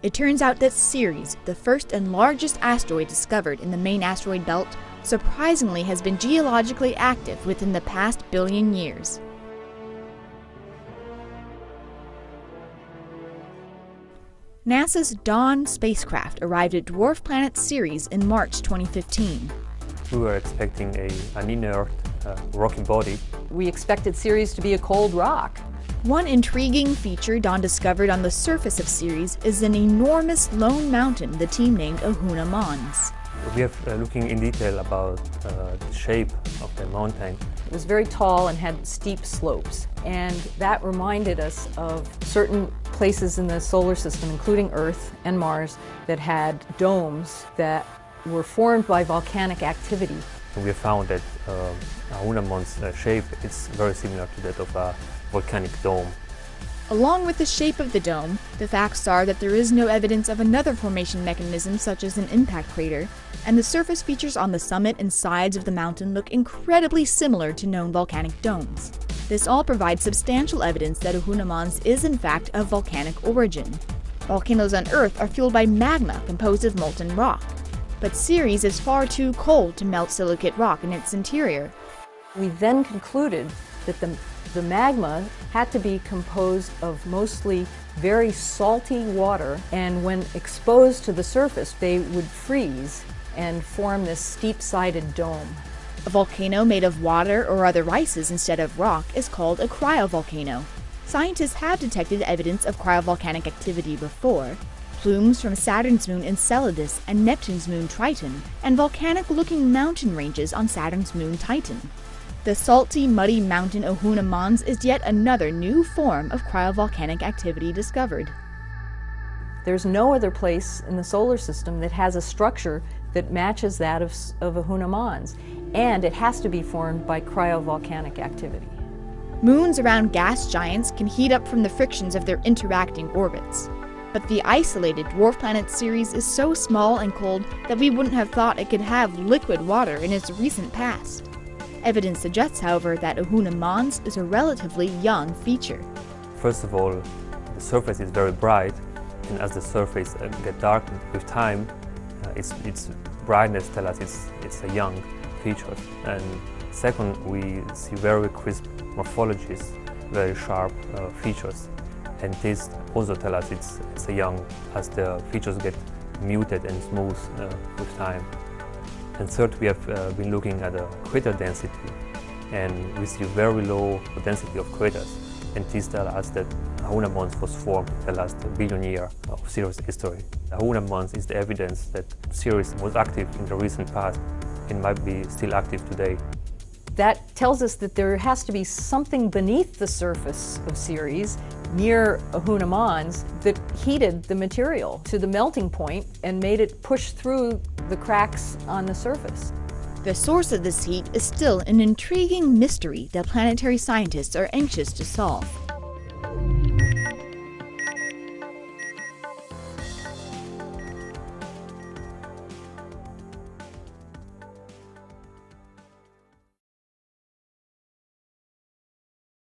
It turns out that Ceres, the first and largest asteroid discovered in the main asteroid belt, surprisingly has been geologically active within the past billion years. NASA's Dawn spacecraft arrived at dwarf planet Ceres in March 2015. We were expecting an inert, rocky body. We expected Ceres to be a cold rock. One intriguing feature Dawn discovered on the surface of Ceres is an enormous lone mountain the team named Ahuna Mons. We are looking in detail about the shape of the mountain. It was very tall and had steep slopes, and that reminded us of certain places in the solar system, including Earth and Mars, that had domes that were formed by volcanic activity. We have found that Ahuna Mons' shape is very similar to that of a volcanic dome. Along with the shape of the dome, the facts are that there is no evidence of another formation mechanism such as an impact crater, and the surface features on the summit and sides of the mountain look incredibly similar to known volcanic domes. This all provides substantial evidence that Ahuna Mons is in fact of volcanic origin. Volcanoes on Earth are fueled by magma composed of molten rock, but Ceres is far too cold to melt silicate rock in its interior. We then concluded that the magma had to be composed of mostly very salty water, and when exposed to the surface, they would freeze and form this steep-sided dome. A volcano made of water or other ices instead of rock is called a cryovolcano. Scientists have detected evidence of cryovolcanic activity before. Plumes from Saturn's moon Enceladus and Neptune's moon Triton, and volcanic-looking mountain ranges on Saturn's moon Titan. The salty, muddy mountain Ahuna Mons is yet another new form of cryovolcanic activity discovered. There's no other place in the solar system that has a structure that matches that of Ahuna Mons, and it has to be formed by cryovolcanic activity. Moons around gas giants can heat up from the frictions of their interacting orbits. But the isolated dwarf planet Ceres is so small and cold that we wouldn't have thought it could have liquid water in its recent past. Evidence suggests, however, that Ahuna Mons is a relatively young feature. First of all, the surface is very bright, and as the surface gets darkened with time, its brightness tells us it's a young feature. And second, we see very crisp morphologies, very sharp features. And this also tells us it's a young, as the features get muted and smooth with time. And third, we have been looking at the crater density, and we see very low density of craters. And this tells us that Ahuna Mons was formed in the last billion years of Ceres history. Ahuna Mons is the evidence that Ceres was active in the recent past and might be still active today. That tells us that there has to be something beneath the surface of Ceres, near Ahuna Mons, that heated the material to the melting point and made it push through the cracks on the surface. The source of this heat is still an intriguing mystery that planetary scientists are anxious to solve.